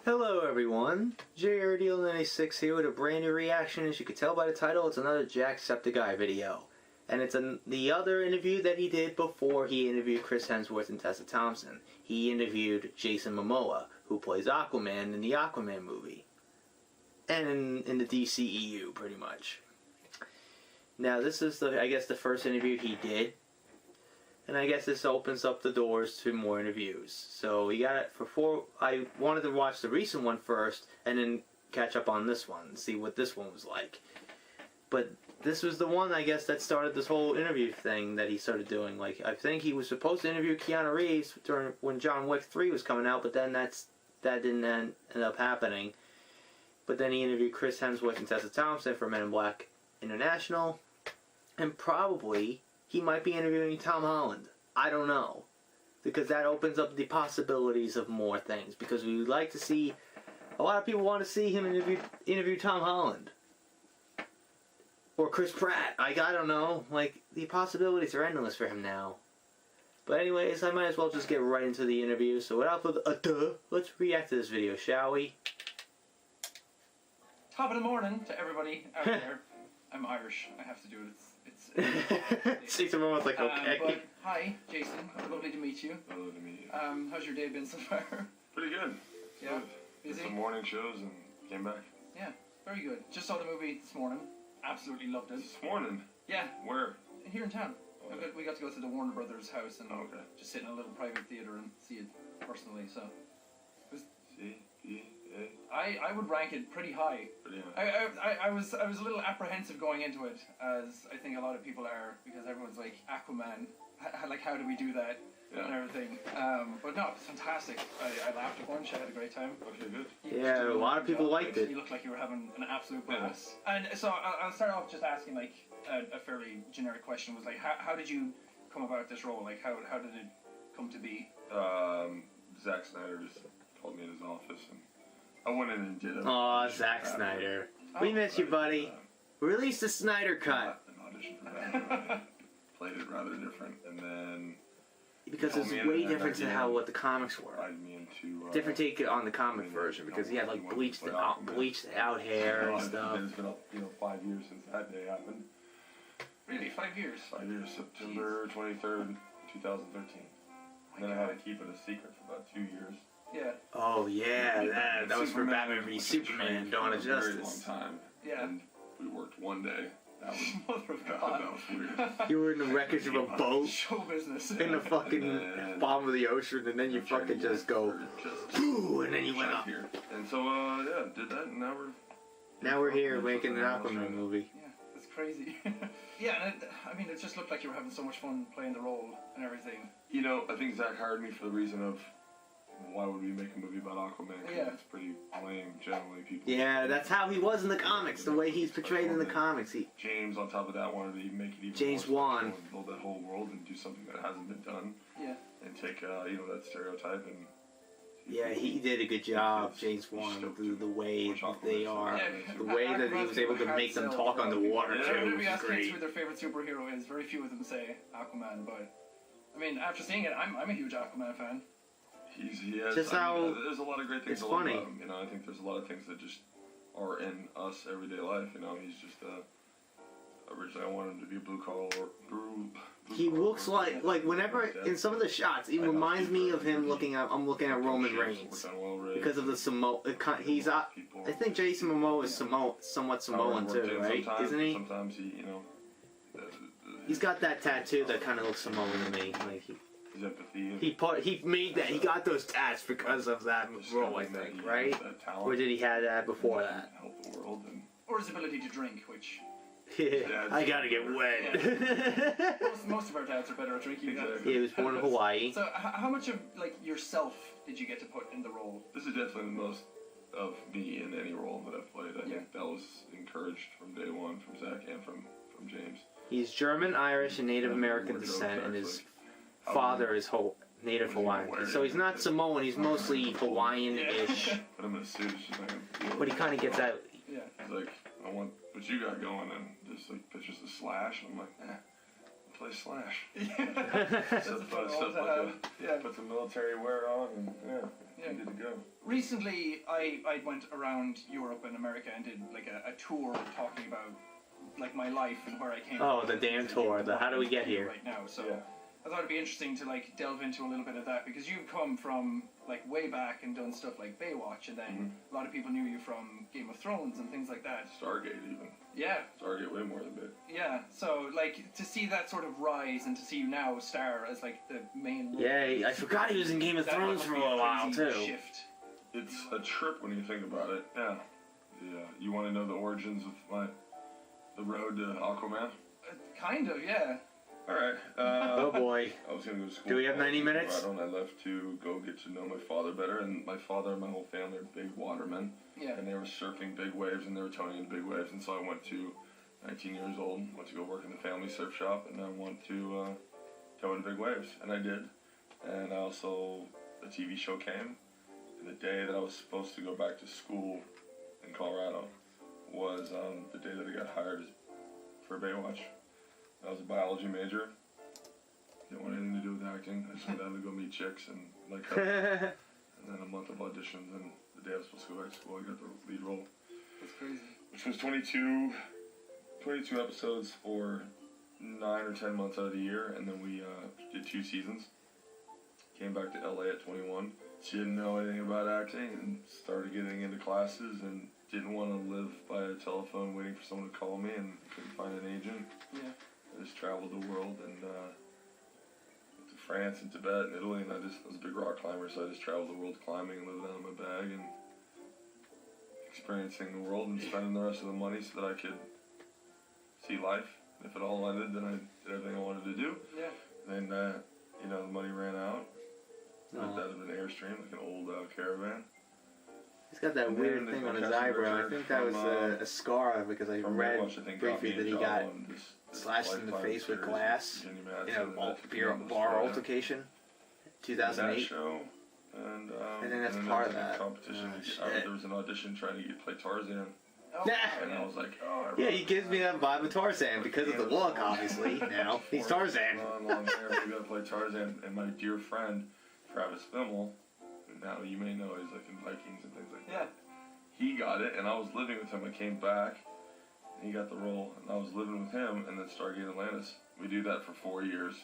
Hello everyone, JRDL96 here with a brand new reaction. As you can tell by the title, it's another Jacksepticeye video. And it's the other interview that he did before he interviewed Chris Hemsworth and Tessa Thompson. He interviewed Jason Momoa, who plays Aquaman in the Aquaman movie. And in the DCEU, pretty much. Now this is, I guess, the first interview he did. And I guess this opens up the doors to more interviews. So we got it for four. I wanted to watch the recent one first and then catch up on this one and see what this one was like. But this was the one, I guess, that started this whole interview thing that he started doing. Like, I think he was supposed to interview Keanu Reeves during when John Wick 3 was coming out, but then that didn't end up happening. But then he interviewed Chris Hemsworth and Tessa Thompson for Men in Black International, and probably he might be interviewing Tom Holland. I don't know. Because that opens up the possibilities of more things. Because we would like to see... A lot of people want to see him interview Tom Holland. Or Chris Pratt. I don't know. Like, the possibilities are endless for him now. But anyways, I might as well just get right into the interview. So without further ado, let's react to this video, shall we? Top of the morning to everybody out there. I'm Irish. I have to do it. It's Takes a moment, like, okay. But, hi, Jason. Lovely to meet you. Lovely to meet you. How's your day been so far? Pretty good. Yeah. Good. Busy? Did some morning shows and came back. Yeah, very good. Just saw the movie this morning. Absolutely loved it. This morning? Yeah. Where? Here in town. Okay. We got to go to the Warner Brothers house and okay. just sit in a little private theater and see it personally. So, I would rank it pretty high. Pretty high. I was a little apprehensive going into it, as I think a lot of people are, because everyone's like, Aquaman, like, how do we do that? Yeah. And everything. But no, it's fantastic. I laughed a bunch. I had a great time. Okay, good. Yeah, a lot of people liked it. You looked like you were having an absolute blast. And so I'll start off just asking like a fairly generic question. Was like, how did you come about this role? Like, how did it come to be? Zack Snyder just called me in his office and I went in and did it. Aw, Zack Snyder. We miss you, buddy. Release the Snyder Cut. An audition for that. Played it rather different, and then because it's way different to what the comics were. Different take on the comic version, because he had like bleached out hair and stuff. It's been 5 years since that day happened. Really, 5 years? 5 years, September 23rd, 2013. And then I had to keep it a secret for about 2 years. Yeah. Oh yeah, that was for Batman v Superman, Dawn of Justice. A very long time. Yeah. And we worked one day. That was, Mother of God. that was weird. You were in the wreckage of a boat. Show business. In the fucking bottom of the ocean, and then you fucking just go, boo, and then you went up. Here. And so, yeah, did that, and now we're here making an Aquaman movie. Yeah, it's crazy. Yeah, and I mean, it just looked like you were having so much fun playing the role and everything. You know, I think Zach hired me for the reason of, why would we make a movie about Aquaman? Yeah. It's pretty lame, generally. People. Yeah, that's how he was in the comics, the way he's portrayed in the comics. James, on top of that, wanted to make it even James more Wan. and build that whole world and do something that hasn't been done. Yeah. And take, that stereotype and... Yeah, he did a good job, James Wan, the way that they are. The way that he was able to make them talk underwater, too. Whenever you ask kids who their favorite superhero is, very few of them say Aquaman, but... I mean, after seeing it, I'm a huge Aquaman fan. There's a lot of great things to love about him. I think there's a lot of things that just are in us everyday life. He's just originally I wanted him to be a blue collar. He looks like whenever in some of the shots, he reminds me of him I'm looking at Roman Reigns because of the Samoa. I think Jason Momoa is somewhat Samoan too, right? Isn't he? Sometimes he's got that tattoo that kind of looks Samoan to me. Like his empathy. He made that. He got those tats because of that role, I think, right? Or did he have that before that? Help the world or his ability to drink, which. Yeah, I gotta get wet. Yeah. most of our dads are better at drinking. Exactly. He was born in Hawaii. So, how much of yourself did you get to put in the role? This is definitely the most of me in any role that I've played. I think that was encouraged from day one from Zach and from James. He's German, Irish, and Native American descent, and his father is Native Hawaiian. So he's not Samoan, he's mostly Hawaiian-ish. But I'm in a suit, it's just like but he kind of gets out. Yeah. He's like, I want what you got going, and just like pictures the Slash, and I'm like, play Slash. Puts some military wear on, and Yeah. Good to go. Recently, I went around Europe and America and did like a tour talking about like my life and where I came from. Oh, the damn tour. The how do we get here? Right now, so Yeah. I thought it'd be interesting to like delve into a little bit of that because you've come from like way back and done stuff like Baywatch, and then a lot of people knew you from Game of Thrones and things like that. Stargate even. Yeah. Stargate way more than bit. Yeah, so like to see that sort of rise and to see you now star as like the main role. Yeah, I forgot he was in Game of Thrones for a while too. Shift. It's a trip when you think about it. Yeah. Yeah. You want to know the origins of the road to Aquaman? Kind of, yeah. All right. Oh boy. I was gonna go to school. Do we have 90 minutes? And I left to go get to know my father better, and my father and my whole family are big watermen. Yeah. And they were surfing big waves, and they were towing in big waves, and so I went to 19 years old, went to go work in the family surf shop, and I went to tow in big waves, and I did. And I also, the TV show came, and the day that I was supposed to go back to school in Colorado was the day that I got hired for Baywatch. I was a biology major. Didn't want anything to do with acting. I just went down to go meet chicks and like her. And then a month of auditions, and the day I was supposed to go back to school, I got the lead role. That's crazy. Which was 22 episodes for 9 or 10 months out of the year, and then we did 2 seasons. Came back to LA at 21. She didn't know anything about acting and started getting into classes and didn't want to live by a telephone waiting for someone to call me and couldn't find an agent. Yeah. I just traveled the world and went to France and Tibet and Italy, and I was a big rock climber, so I just traveled the world climbing and living out of my bag and experiencing the world and spending the rest of the money so that I could see life. And if it all ended, then I did everything I wanted to do. Yeah. And the money ran out. Lived out of an Airstream, like an old caravan. He's got that weird thing on his eyebrow. I think that was a scar because I read briefly that he got slashed in the face with glass in a bar altercation, 2008. Show, and then that's and part of there was that. a competition. There was an audition trying to get play Tarzan, Oh, and I was like, oh. Yeah, he gives me that vibe of Tarzan because of the look, obviously. Now he's Tarzan. Long hair, we got to play Tarzan, and my dear friend Travis Fimmel, and now you may know he's like in Vikings and things like that. He got it, and I was living with him. I came back, and he got the role, and I was living with him, and then Stargate Atlantis. We do that for 4 years.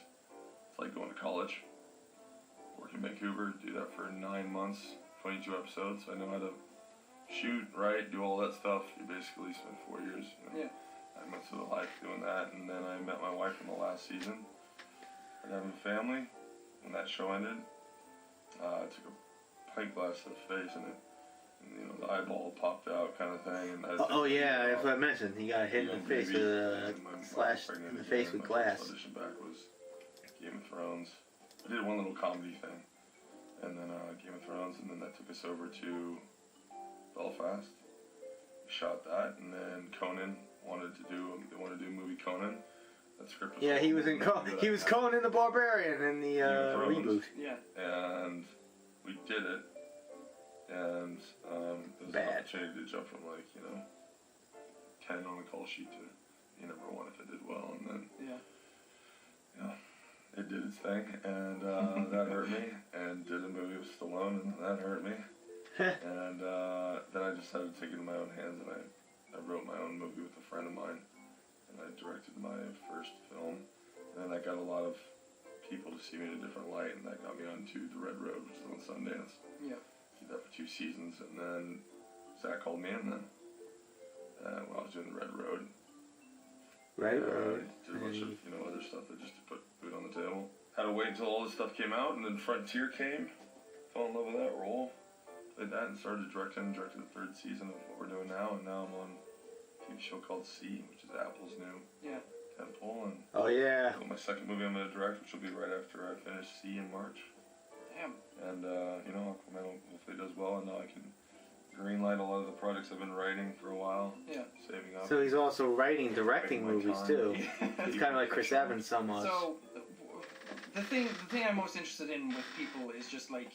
It's like going to college. Work in Vancouver, do that for 9 months, 22 episodes. I know how to shoot, write, do all that stuff. You basically spend 4 years. Yeah. I went through the life doing that, and then I met my wife in the last season. We're having a family. When that show ended, I took a pint glass to the face, and the eyeball popped out, kind of thing. And If I mentioned, he got hit in the face with a slash in the face with glass. My audition back was Game of Thrones. I did one little comedy thing, and then Game of Thrones, and then that took us over to Belfast. We shot that, and then Conan wanted to do a movie Conan. That script was he was in he was Conan the Barbarian in the reboot. Yeah. And we did it, and it was an opportunity to jump from 10 on a call sheet to number 1 if it did well, and then it did its thing, and that hurt me, and did a movie with Stallone, and that hurt me, and then I decided to take it in my own hands, and I wrote my own movie with a friend of mine, and I directed my first film, and then that got a lot of people to see me in a different light, and that got me onto The Red Road, which is on Sundance. Yeah. Did that for 2 seasons, and then Zach called me in then, when I was doing The Red Road. Red Road. Did a bunch of other stuff that just to put food on the table. Had to wait until all this stuff came out, and then Frontier came. Fell in love with that role. Played that and started directing. Directed the 3rd season of what we're doing now, and now I'm on a TV show called C, which is Apple's new tentpole. And my 2nd movie I'm going to direct, which will be right after I finish C in March. Damn. And Aquaman hopefully does well, and now I can greenlight a lot of the projects I've been writing for a while. Yeah. Saving up. So he's also writing, directing movies too. He's kind of like Chris Evans somewhat. So the thing I'm most interested in with people is just like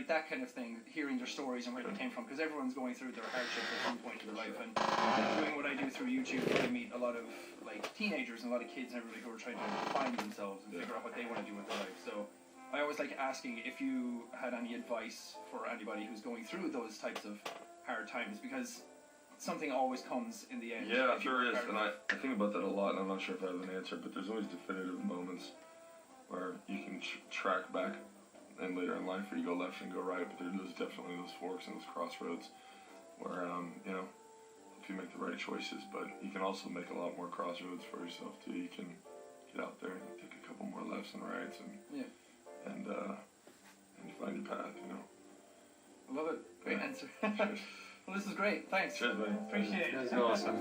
that kind of thing, hearing their stories and where they came from, because everyone's going through their hardships at some point in their life, and doing what I do through YouTube, I meet a lot of teenagers and a lot of kids and everybody who are trying to find themselves and figure out what they want to do with their life. So I always like asking if you had any advice for anybody who's going through those types of hard times, because something always comes in the end. Yeah, there is, and I think about that a lot, and I'm not sure if I have an answer, but there's always definitive moments where you can track back, and later in life where you go left and go right, but there's definitely those forks and those crossroads where, you know, if you make the right choices, but you can also make a lot more crossroads for yourself too. You can get out there and take a couple more lefts and rights and find your path, you know. I love it. Great answer. Cheers. Well, this is great. Thanks. Cheers, buddy. Appreciate it. That's awesome.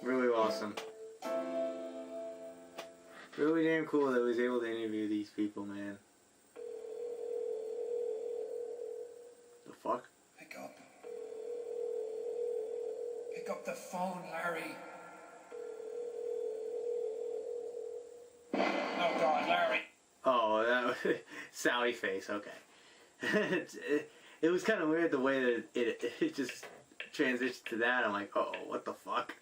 Really awesome. Really damn cool that I was able to interview these people, man. The fuck? Pick up. Pick up the phone, Larry. Oh God, Larry. Oh, that was Sally face. Okay. It was kind of weird the way that it just transitioned to that. I'm like, oh, what the fuck?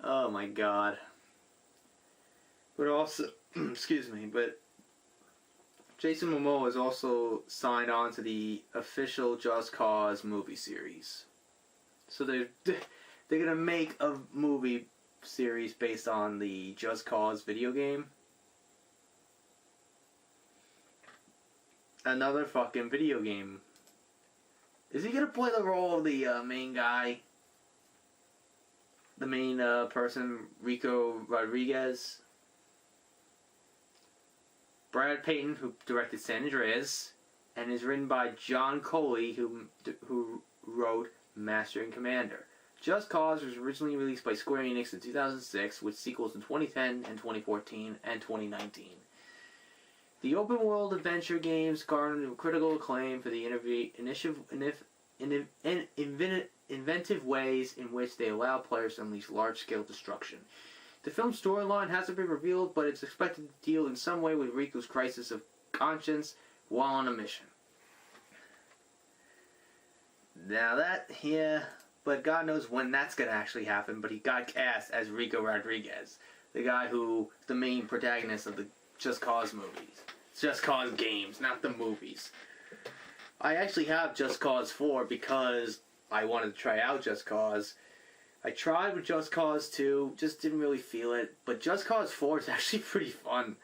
Oh my god. But also, excuse me, but Jason Momoa is also signed on to the official Just Cause movie series. So they're gonna make a movie series based on the Just Cause video game. Another fucking video game. Is he gonna play the role of the main guy? The main person, Rico Rodriguez? Brad Payton, who directed San Andreas, and is written by John Coley, who wrote Master and Commander. Just Cause was originally released by Square Enix in 2006, with sequels in 2010 and 2014 and 2019. The open-world adventure games garnered critical acclaim for the inventive ways in which they allow players to unleash large-scale destruction. The film's storyline hasn't been revealed, but it's expected to deal in some way with Rico's crisis of conscience while on a mission. Now that, yeah, but God knows when that's going to actually happen, but he got cast as Rico Rodriguez, the guy who, the main protagonist of the Just Cause movies. Just Cause games, not the movies. I actually have Just Cause 4 because I wanted to try out Just Cause. I tried with Just Cause 2, just didn't really feel it, but Just Cause 4 is actually pretty fun.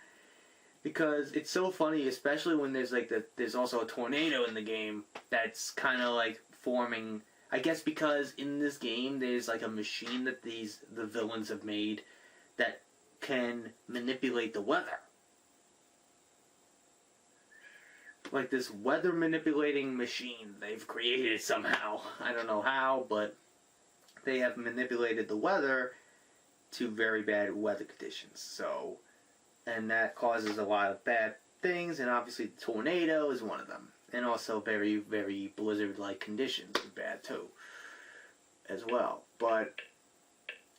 Because it's so funny, especially when there's there's also a tornado in the game that's kind of like forming. I guess because in this game there's like a machine that the villains have made that can manipulate the weather. Like this weather manipulating machine they've created somehow. I don't know how, but they have manipulated the weather to very bad weather conditions. So, and that causes a lot of bad things, and obviously the tornado is one of them. And also very, very blizzard-like conditions are bad too, as well. But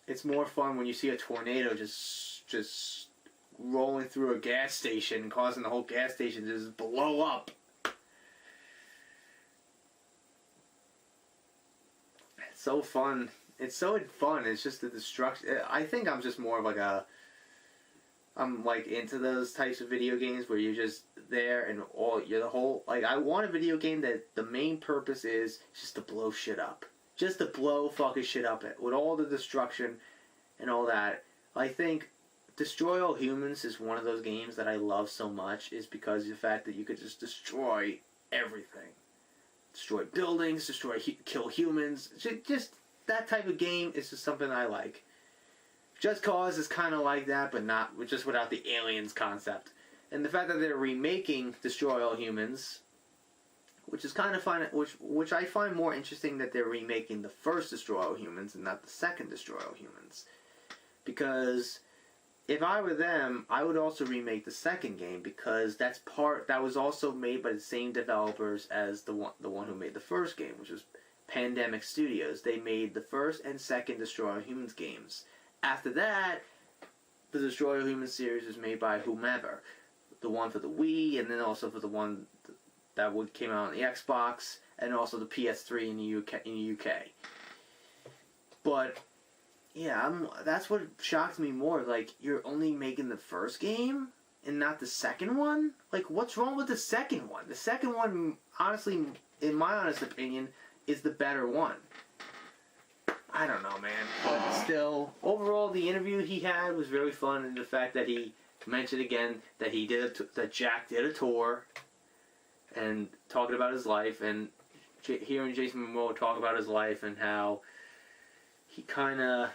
it's more fun when you see a tornado just rolling through a gas station, causing the whole gas station to just blow up. It's so fun. It's so fun. It's just the destruction. I think I'm just more of like I'm like into those types of video games where you're just there and you're the whole, like, I want a video game that the main purpose is just to blow shit up. Just to blow fucking shit up with all the destruction and all that. I think Destroy All Humans is one of those games that I love so much, is because of the fact that you could just destroy everything. Destroy buildings, kill humans. Just that type of game is just something I like. Just Cause is kind of like that, but not just without the aliens concept. And the fact that they're remaking Destroy All Humans, which is kind of fun, which I find more interesting that they're remaking the first Destroy All Humans and not the second Destroy All Humans. Because if I were them, I would also remake the second game, because that was also made by the same developers as the one who made the first game, which was Pandemic Studios. They made the first and second Destroy All Humans games. After that, the Destroy All Humans series was made by whomever. The one for the Wii, and then also for the one that came out on the Xbox, and also the PS3 in the UK. But yeah, that's what shocked me more. Like, you're only making the first game? and not the second one? Like, what's wrong with the second one? The second one, honestly, in my honest opinion, is the better one. I don't know, man. But still, overall, the interview he had was very fun, and the fact that he mentioned again that that Jack did a tour, and talking about his life, and hearing Jason Momoa talk about his life and how he kind of,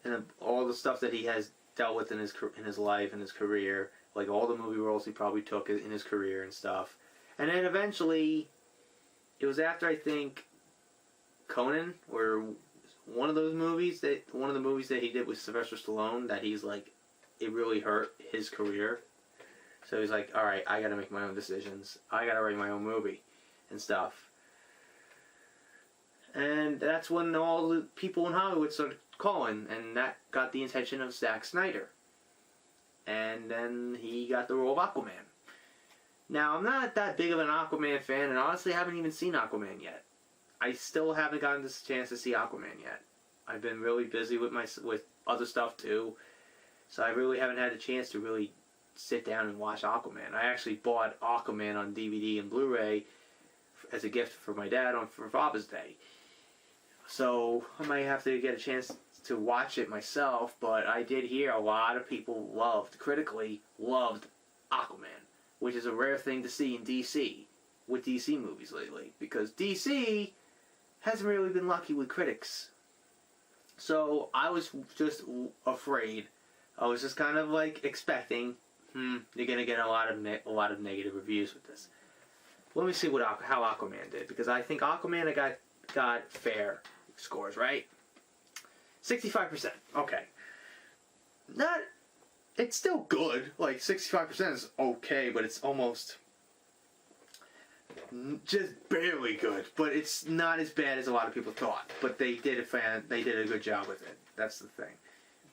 and all the stuff that he has dealt with in his life and his career, like all the movie roles he probably took in his career and stuff. And then eventually, it was after, I think, Conan, or one of the movies that he did with Sylvester Stallone, that he's like, it really hurt his career. So he's like, alright, I gotta make my own decisions. I gotta write my own movie and stuff. And that's when all the people in Hollywood started calling, and that got the attention of Zack Snyder. And then he got the role of Aquaman. Now, I'm not that big of an Aquaman fan, and honestly, I haven't even seen Aquaman yet. I still haven't gotten this chance to see Aquaman yet. I've been really busy with other stuff too, so I really haven't had a chance to really sit down and watch Aquaman. I actually bought Aquaman on DVD and Blu-ray as a gift for my dad for Father's Day. So I might have to get a chance to watch it myself, but I did hear a lot of people critically loved Aquaman, which is a rare thing to see in DC, with DC movies lately, because DC hasn't really been lucky with critics. So I was just afraid. I was just kind of like expecting, you're gonna get a lot of negative reviews with this. Let me see how Aquaman did, because I think Aquaman got fair scores, right? 65%. Okay. It's still good. Like 65% is okay, but it's almost just barely good. But it's not as bad as a lot of people thought. But they did a good job with it. That's the thing.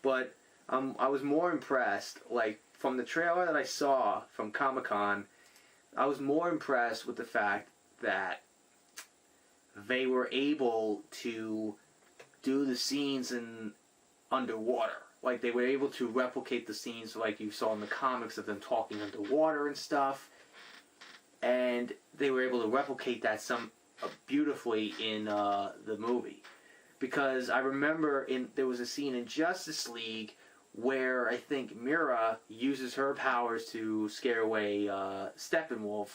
But I was more impressed, like from the trailer that I saw from Comic-Con, I was more impressed with the fact that they were able to do the scenes in underwater. Like, they were able to replicate the scenes like you saw in the comics of them talking underwater and stuff. And they were able to replicate that beautifully in the movie. Because I remember there was a scene in Justice League where I think Mira uses her powers to scare away Steppenwolf,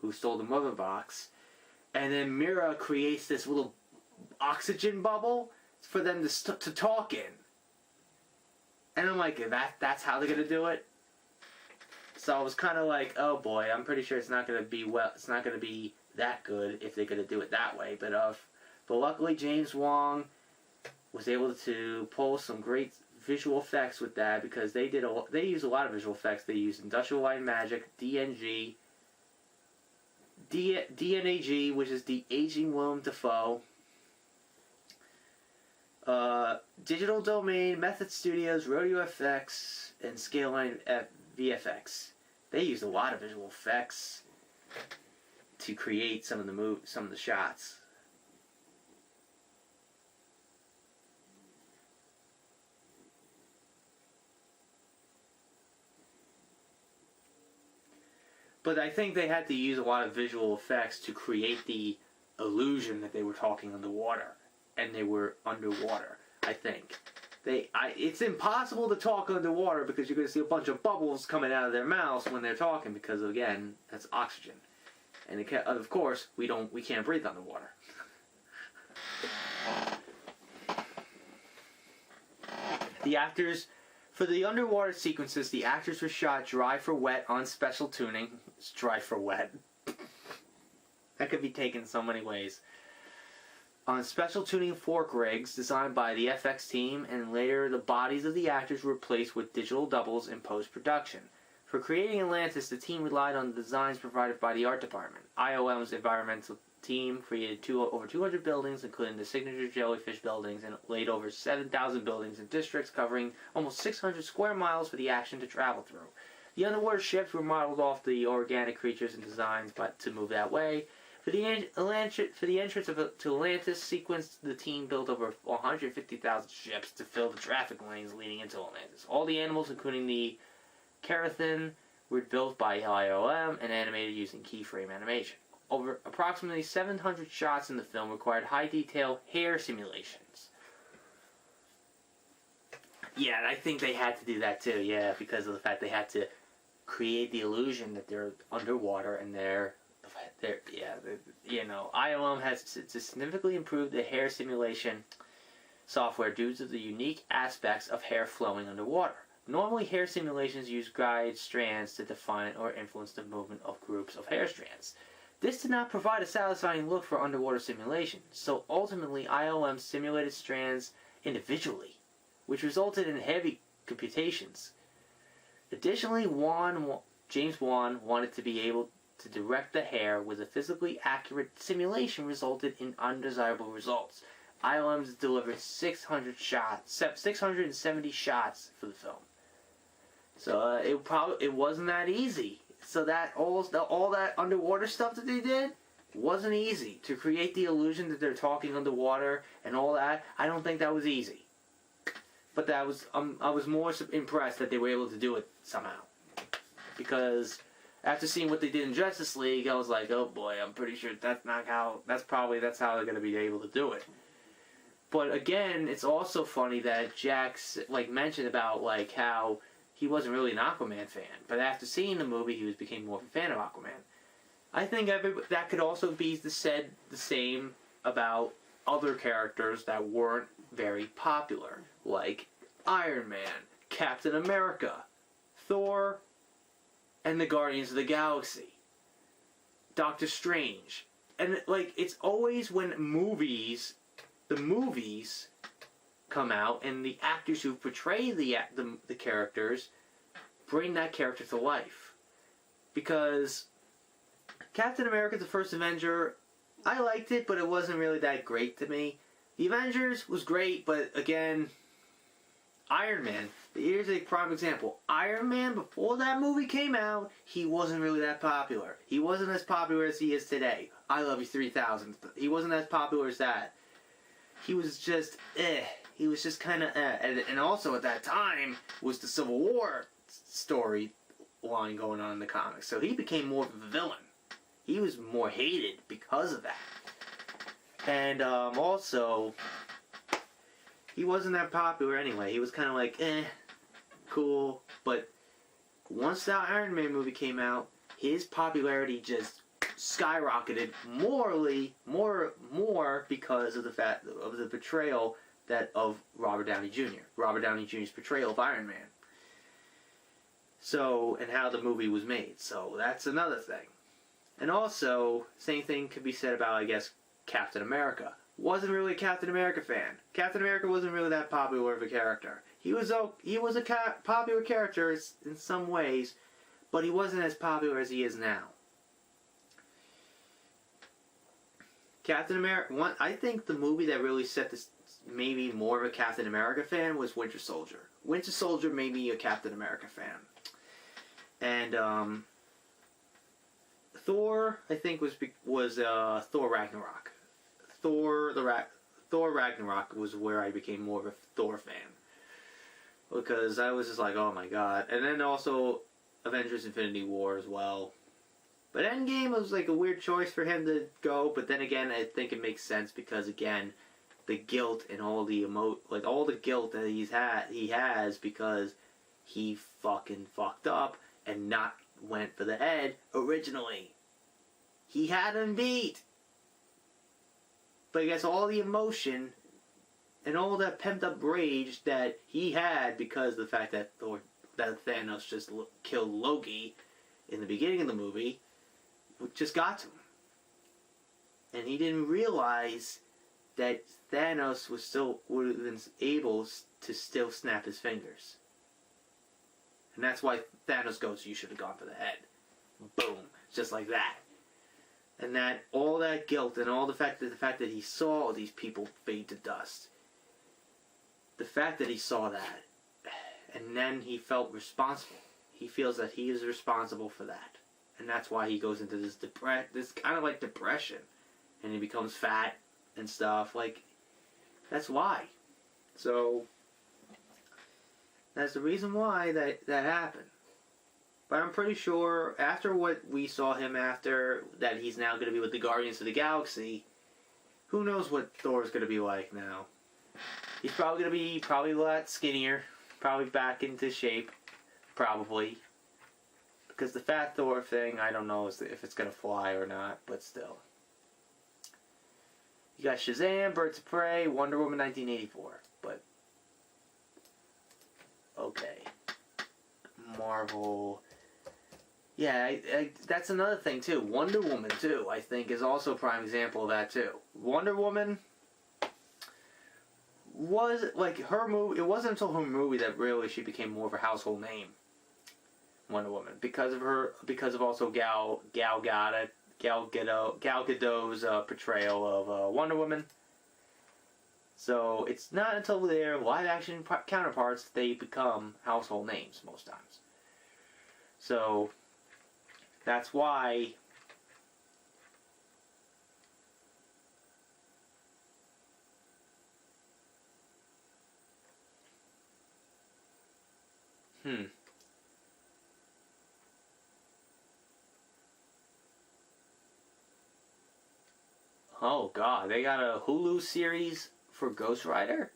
who stole the Mother Box. And then Mira creates this little oxygen bubble for them to talk in. And I'm like, that's how they're gonna do it? So I was kind of like, oh boy, I'm pretty sure it's not gonna be that good if they're gonna do it that way. But luckily James Wong was able to pull some great visual effects with that, because they used a lot of visual effects. They used Industrial Light and Magic, DNAG, which is the aging Willem Dafoe, Digital Domain, Method Studios, Rodeo FX, and Scaline VFX. They used a lot of visual effects to create some of the shots. But I think they had to use a lot of visual effects to create the illusion that they were talking underwater. And they were underwater, I think. It's impossible to talk underwater because you're going to see a bunch of bubbles coming out of their mouths when they're talking, because, again, that's oxygen. And of course, we can't breathe underwater. The actors... For the underwater sequences, the actors were shot dry for wet on special tuning. It's dry for wet. That could be taken so many ways. On special tuning fork rigs designed by the FX team, and later the bodies of the actors were replaced with digital doubles in post-production. For creating Atlantis, the team relied on the designs provided by the art department. IOM's environmental team created over 200 buildings, including the signature jellyfish buildings, and laid over 7,000 buildings in districts covering almost 600 square miles for the action to travel through. The underwater ships were modeled off the organic creatures and designs to move that way. For the entrance to Atlantis sequence, the team built over 150,000 ships to fill the traffic lanes leading into Atlantis. All the animals, including the Carathin, were built by ILM and animated using keyframe animation. Over approximately 700 shots in the film required high-detail hair simulations. Yeah, and I think they had to do that too, yeah, because of the fact they had to create the illusion that they're underwater and ILM has significantly improved the hair simulation software due to the unique aspects of hair flowing underwater. Normally, hair simulations use guide strands to define or influence the movement of groups of hair strands. This did not provide a satisfying look for underwater simulations, so ultimately ILM simulated strands individually, which resulted in heavy computations. Additionally, James Wan wanted to be able to direct the hair with a physically accurate simulation resulted in undesirable results. ILM's delivered 670 shots for the film. So it wasn't that easy. So that all that underwater stuff that they did wasn't easy. To create the illusion that they're talking underwater and all that, I don't think that was easy. But I was more impressed that they were able to do it somehow. Because after seeing what they did in Justice League, I was like, oh boy, I'm pretty sure that's how they're going to be able to do it. But again, it's also funny that Jax mentioned about how he wasn't really an Aquaman fan, but after seeing the movie, he became more of a fan of Aquaman. I think that could also be said the same about other characters that weren't very popular, like Iron Man, Captain America, Thor, and the Guardians of the Galaxy, Doctor Strange. And it's always when the movies come out and the actors who portray the characters bring that character to life. Because Captain America, the First Avenger, I liked it, but it wasn't really that great to me. The Avengers was great, but again, Iron Man, here's a prime example. Iron Man, before that movie came out, he wasn't really that popular. He wasn't as popular as he is today. I Love You 3000. He wasn't as popular as that. He was just He was just kind of and also at that time was the Civil War story line going on in the comics. So he became more of a villain. He was more hated because of that. And also, he wasn't that popular anyway. He was kind of cool. But once that Iron Man movie came out, his popularity just skyrocketed more because of the fact of the portrayal of Robert Downey Jr. Robert Downey Jr.'s portrayal of Iron Man. So, and how the movie was made. So that's another thing. And also, same thing could be said about, I guess, Captain America. Wasn't really a Captain America fan. Captain America wasn't really that popular of a character. He was a popular character in some ways, but he wasn't as popular as he is now. Captain America, I think the movie that really set this, maybe more of a Captain America fan, was Winter Soldier. Winter Soldier made me a Captain America fan. And Thor, I think, was Thor Ragnarok. Thor Ragnarok was where I became more of a Thor fan. Because I was just like, oh my god. And then also Avengers Infinity War as well. But Endgame was a weird choice for him to go, but then again, I think it makes sense because, again, the guilt and all the all the guilt that he has because he fucking fucked up and not went for the head originally. He had him beat. But I guess all the emotion and all that pent up rage that he had because of the fact that Thanos just killed Loki in the beginning of the movie just got to him. And he didn't realize that Thanos would have been able to still snap his fingers. And that's why Thanos goes, you should have gone for the head. Boom. Just like that. And that all that guilt and all the fact that he saw these people fade to dust. The fact that he saw that, and then he felt responsible. He feels that he is responsible for that. and that's why he goes into this kind of like depression, and he becomes fat and stuff. Like, that's why. So that's the reason why that happened. But I'm pretty sure after what we saw him after, that he's now going to be with the Guardians of the Galaxy, who knows what Thor's going to be like now. He's probably going to be a lot skinnier, probably back into shape, probably. Because the Fat Thor thing, I don't know if it's going to fly or not, but still. You got Shazam, Birds of Prey, Wonder Woman 1984, but okay. Marvel. Yeah, that's another thing too. Wonder Woman too, I think, is also a prime example of that too. Wonder Woman was like her movie. It wasn't until her movie that really she became more of a household name. Wonder Woman, because of also Gal Gadot's portrayal of Wonder Woman. So it's not until their live action counterparts that they become household names most times. So that's why Oh god, they got a Hulu series for Ghost Rider?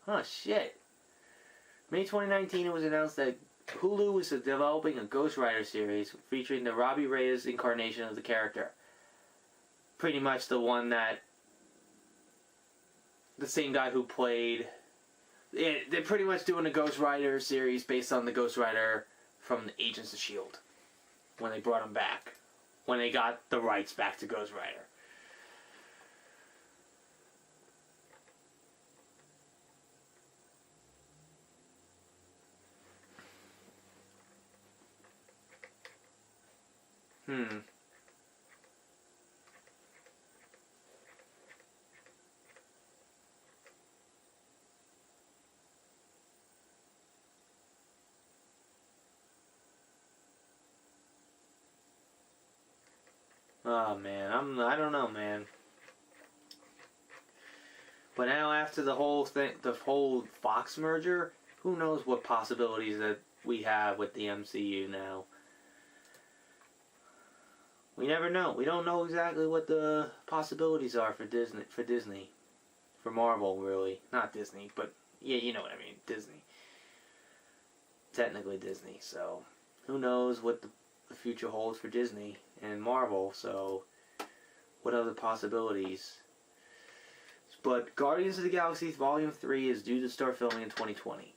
Oh shit. May 2019 it was announced that Hulu was developing a Ghost Rider series featuring the Robbie Reyes incarnation of the character. Pretty much the one that... the same guy who played... they're pretty much doing a Ghost Rider series based on the Ghost Rider from the Agents of S.H.I.E.L.D. when they brought him back. When they got the rights back to Ghost Rider. Oh man, I don't know, man. But now after the whole Fox merger, who knows what possibilities that we have with the MCU now. We never know. We don't know exactly what the possibilities are for Disney. For Marvel, really. Not Disney, but yeah, you know what I mean. Disney. Technically Disney, so who knows what the future holds for Disney and Marvel, so what other possibilities? But Guardians of the Galaxy Volume 3 is due to start filming in 2020.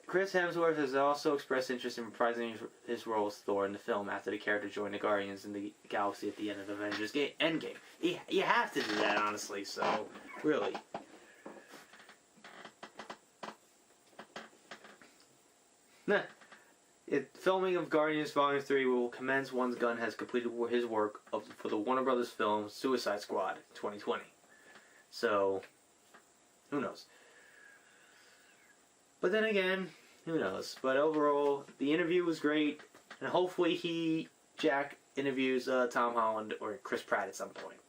Chris Hemsworth has also expressed interest in reprising his role as Thor in the film after the character joined the Guardians in the Galaxy at the end of Avengers Endgame. You have to do that, honestly, so really. Filming of Guardians Volume 3 will commence once Gunn has completed his work for the Warner Brothers film Suicide Squad 2020. So, who knows? But then again, who knows? But overall, the interview was great, and hopefully Jack interviews Tom Holland or Chris Pratt at some point.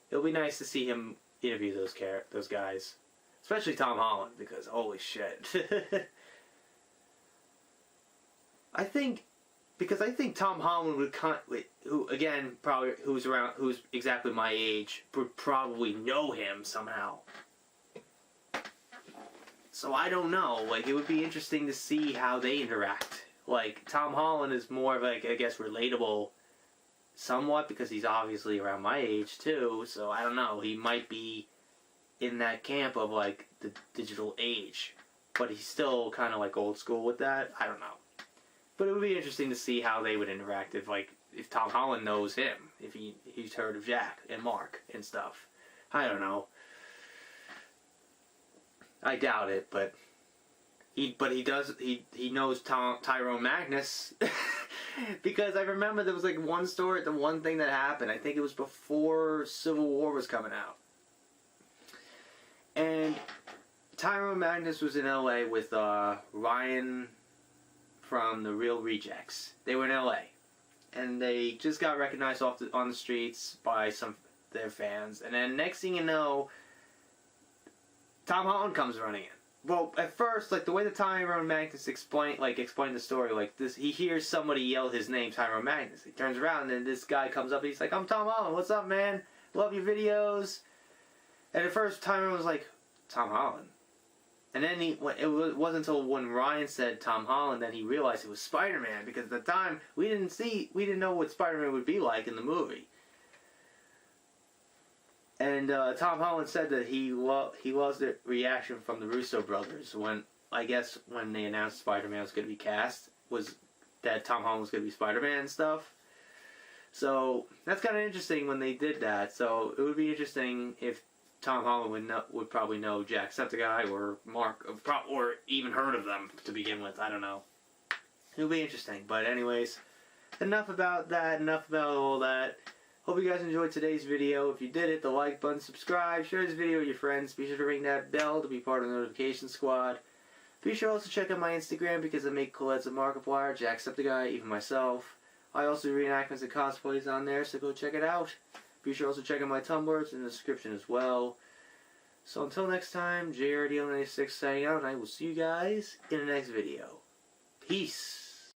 It'll be nice to see him interview those guys, especially Tom Holland, because holy shit. I think Tom Holland who's exactly my age, would probably know him somehow. So I don't know. Like, it would be interesting to see how they interact. Like, Tom Holland is more of, like, I guess, relatable somewhat because he's obviously around my age too. So I don't know. He might be in that camp of, like, the digital age, but he's still kind of like old school with that. I don't know. But it would be interesting to see how they would interact if Tom Holland knows him, if he's heard of Jack and Mark and stuff. I don't know. I doubt it, but he knows Tyrone Magnus because I remember there was like one thing that happened. I think it was before Civil War was coming out, and Tyrone Magnus was in LA with Ryan from the Real Rejects. They were in LA. And they just got recognized on the streets by some of their fans. And then next thing you know, Tom Holland comes running in. Well, at first, like, the way the Tyrone Magnus explained the story, like, this, he hears somebody yell his name, Tyrone Magnus. He turns around, and then this guy comes up, and he's like, I'm Tom Holland, what's up, man? Love your videos. And at first, Tyrone was like, Tom Holland. And then it wasn't until when Ryan said Tom Holland that he realized it was Spider-Man, because at the time, we didn't know what Spider-Man would be like in the movie. And Tom Holland said that he loves the reaction from the Russo brothers when they announced Spider-Man was going to be cast, was that Tom Holland was going to be Spider-Man and stuff. So that's kind of interesting when they did that. So it would be interesting if Tom Holland would probably know Jacksepticeye or Mark, or even heard of them to begin with. I don't know. It would be interesting. But anyways, enough about that. Enough about all that. Hope you guys enjoyed today's video. If you did, hit the like button, subscribe, share this video with your friends. Be sure to ring that bell to be part of the notification squad. Be sure also to check out my Instagram because I make cool ads of Markiplier, Jacksepticeye, even myself. I also do reenactments and cosplays on there, so go check it out. Be sure also to check out my Tumblr, it's in the description as well. So until next time, JRDL96 signing out, and I will see you guys in the next video. Peace.